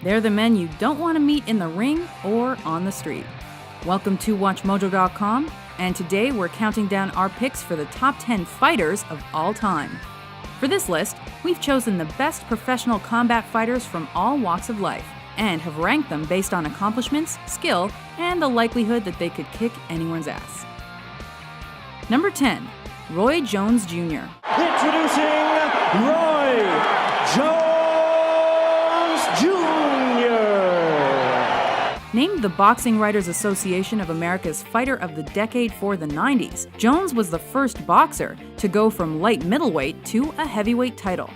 They're the men you don't want to meet in the ring or on the street. Welcome to WatchMojo.com, and today we're counting down our picks for the top 10 fighters of all time. For this list, we've chosen the best professional combat fighters from all walks of life, and have ranked them based on accomplishments, skill, and the likelihood that they could kick anyone's ass. Number 10, Roy Jones Jr. Introducing Roy Jones Jr. Named the Boxing Writers Association of America's Fighter of the Decade for the 90s, Jones was the first boxer to go from light middleweight to a heavyweight title.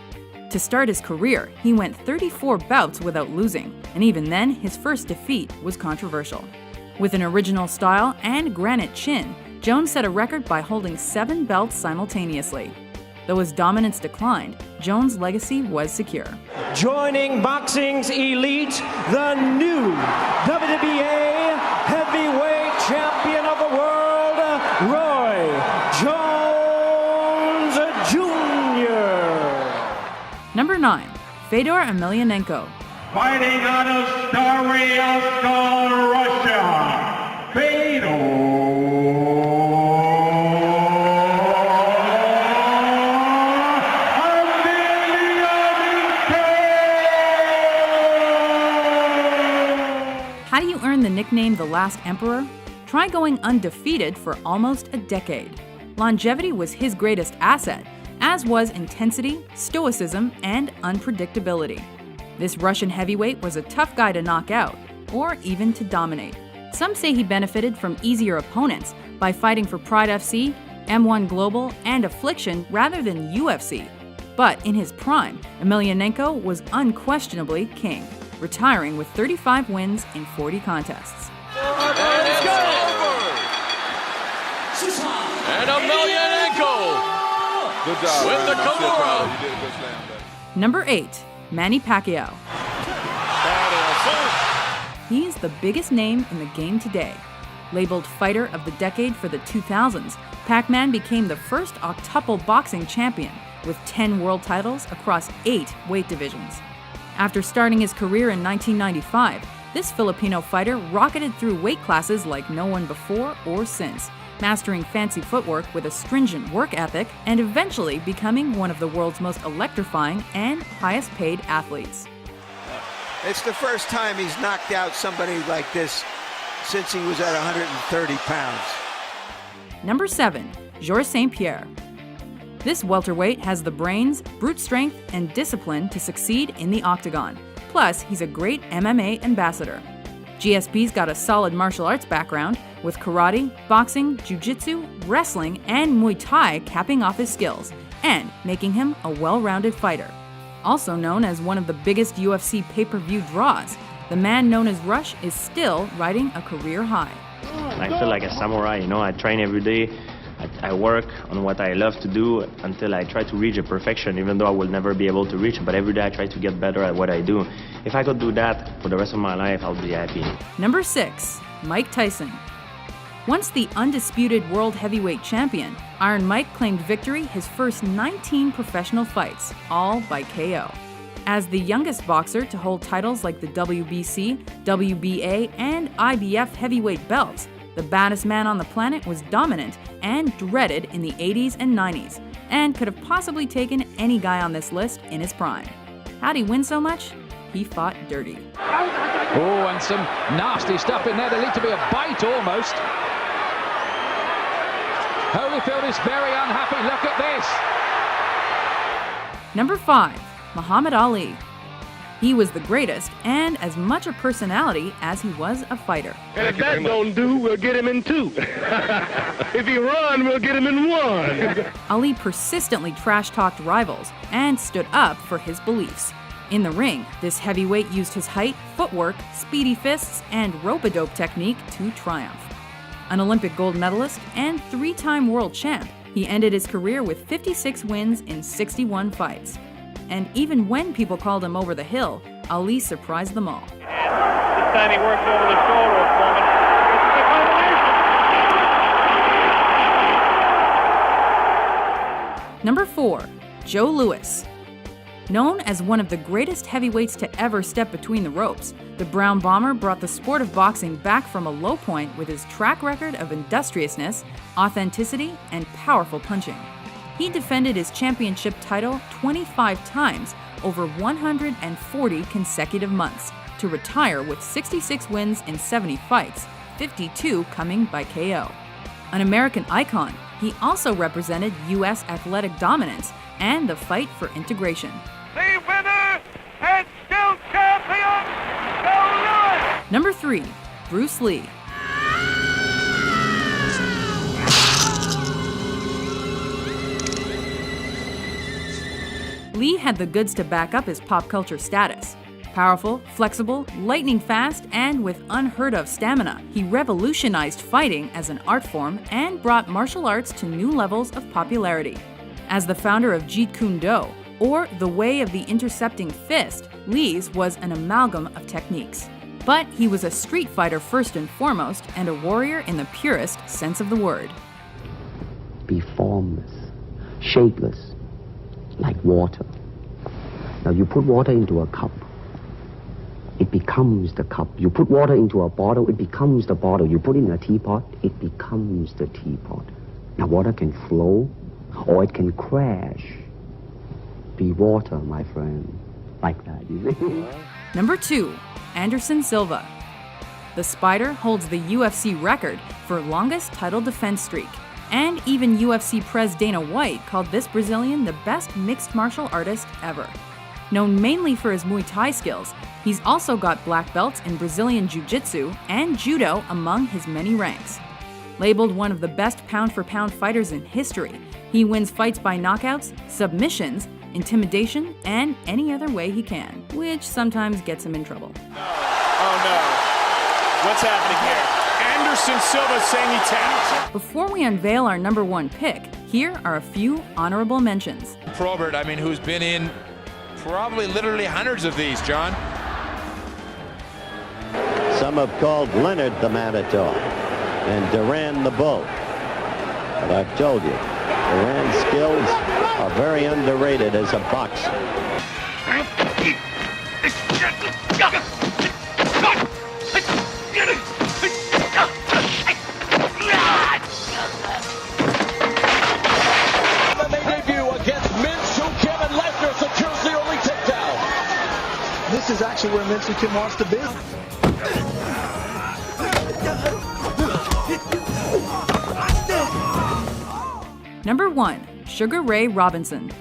To start his career, he went 34 bouts without losing, and even then, his first defeat was controversial. With an original style and granite chin, Jones set a record by holding 7 belts simultaneously. Though his dominance declined, Jones' legacy was secure. Joining boxing's elite, the new WBA heavyweight champion of the world, Roy Jones Jr. Number 9, Fedor Emelianenko. Fighting out of Staroyalska, Russia, Fedor. How do you earn the nickname The Last Emperor? Try going undefeated for almost a decade. Longevity was his greatest asset, as was intensity, stoicism, and unpredictability. This Russian heavyweight was a tough guy to knock out, or even to dominate. Some say he benefited from easier opponents by fighting for Pride FC, M1 Global, and Affliction rather than UFC. But in his prime, Emelianenko was unquestionably king, retiring with 35 wins in 40 contests. And it's over! And Emelianenko good job, with the Ryan. Kimura. You did a good slam there. Number 8, Manny Pacquiao. He's the biggest name in the game today. Labeled Fighter of the Decade for the 2000s, Pac-Man became the first octuple boxing champion with 10 world titles across 8 weight divisions. After starting his career in 1995, this Filipino fighter rocketed through weight classes like no one before or since, mastering fancy footwork with a stringent work ethic and eventually becoming one of the world's most electrifying and highest paid athletes. It's the first time he's knocked out somebody like this since he was at 130 pounds. Number 7, Georges St. Pierre. This welterweight has the brains, brute strength, and discipline to succeed in the octagon. Plus, he's a great MMA ambassador. GSP's got a solid martial arts background, with karate, boxing, jiu-jitsu, wrestling, and Muay Thai capping off his skills, and making him a well-rounded fighter. Also known as one of the biggest UFC pay-per-view draws, the man known as Rush is still riding a career high. I feel like a samurai, I train every day. I work on what I love to do until I try to reach a perfection, even though I will never be able to reach it. But every day I try to get better at what I do. If I could do that for the rest of my life, I'll be happy. Number 6, Mike Tyson. Once the undisputed world heavyweight champion, Iron Mike claimed victory his first 19 professional fights, all by KO. As the youngest boxer to hold titles like the WBC, WBA, and IBF heavyweight belts, the baddest man on the planet was dominant and dreaded in the 80s and 90s, and could have possibly taken any guy on this list in his prime. How'd he win so much? He fought dirty. Oh, and some nasty stuff in there. There needs to be a bite almost. Holyfield is very unhappy. Look at this. Number 5, Muhammad Ali. He was the greatest and as much a personality as he was a fighter. And if that don't do, we'll get him in 2. If he run, we'll get him in 1. Ali persistently trash-talked rivals and stood up for his beliefs. In the ring, this heavyweight used his height, footwork, speedy fists, and rope-a-dope technique to triumph. An Olympic gold medalist and 3-time world champ, he ended his career with 56 wins in 61 fights. And even when people called him over the hill, Ali surprised them all. This time he works over the shoulder of Foreman. It's a combination. Number 4. Joe Louis. Known as one of the greatest heavyweights to ever step between the ropes, the Brown Bomber brought the sport of boxing back from a low point with his track record of industriousness, authenticity, and powerful punching. He defended his championship title 25 times over 140 consecutive months to retire with 66 wins in 70 fights, 52 coming by KO. An American icon, he also represented U.S. athletic dominance and the fight for integration. The winner and still champion, Joe Louis! Number 3. Bruce Lee. Lee had the goods to back up his pop culture status. Powerful, flexible, lightning fast, and with unheard-of stamina, he revolutionized fighting as an art form and brought martial arts to new levels of popularity. As the founder of Jeet Kune Do, or the way of the intercepting fist, Lee's was an amalgam of techniques. But he was a street fighter first and foremost, and a warrior in the purest sense of the word. Be formless, shapeless, like water. Now you put water into a cup, it becomes the cup. You put water into a bottle, it becomes the bottle. You put it in a teapot, it becomes the teapot. Now water can flow, or it can crash. Be water, my friend. Like that, you see? Number 2. Anderson Silva. The Spider holds the UFC record for longest title defense streak, and even UFC Pres Dana White called this Brazilian the best mixed martial artist ever. Known mainly for his Muay Thai skills, he's also got black belts in Brazilian Jiu-Jitsu and Judo among his many ranks. Labeled one of the best pound-for-pound fighters in history, he wins fights by knockouts, submissions, intimidation, and any other way he can, which sometimes gets him in trouble. Oh no. What's happening here? Anderson Silva saying he tapped. Before we unveil our number 1 pick, here are a few honorable mentions. Probert, I mean, who's been in probably literally hundreds of these, John. Some have called Leonard the Manitou and Duran the Bull. But I've told you, Duran's skills are very underrated as a boxer. This is actually where Mincy Kim wants to be. Number 1. Sugar Ray Robinson.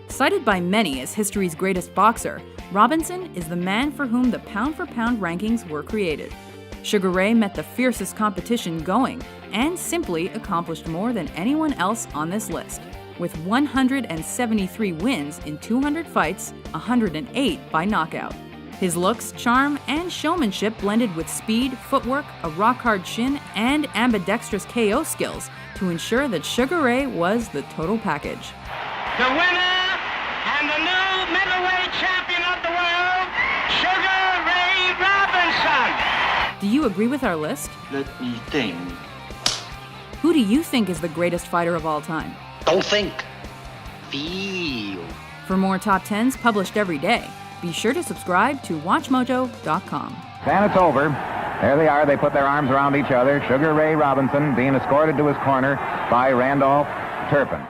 Cited by many as history's greatest boxer, Robinson is the man for whom the pound-for-pound rankings were created. Sugar Ray met the fiercest competition going and simply accomplished more than anyone else on this list. With 173 wins in 200 fights, 108 by knockout. His looks, charm, and showmanship blended with speed, footwork, a rock-hard shin, and ambidextrous KO skills to ensure that Sugar Ray was the total package. The winner and the new middleweight champion of the world, Sugar Ray Robinson. Do you agree with our list? Let me think. Who do you think is the greatest fighter of all time? Don't think. Feel. For more top 10s published every day, be sure to subscribe to WatchMojo.com. And it's over. There they are. They put their arms around each other. Sugar Ray Robinson being escorted to his corner by Randolph Turpin.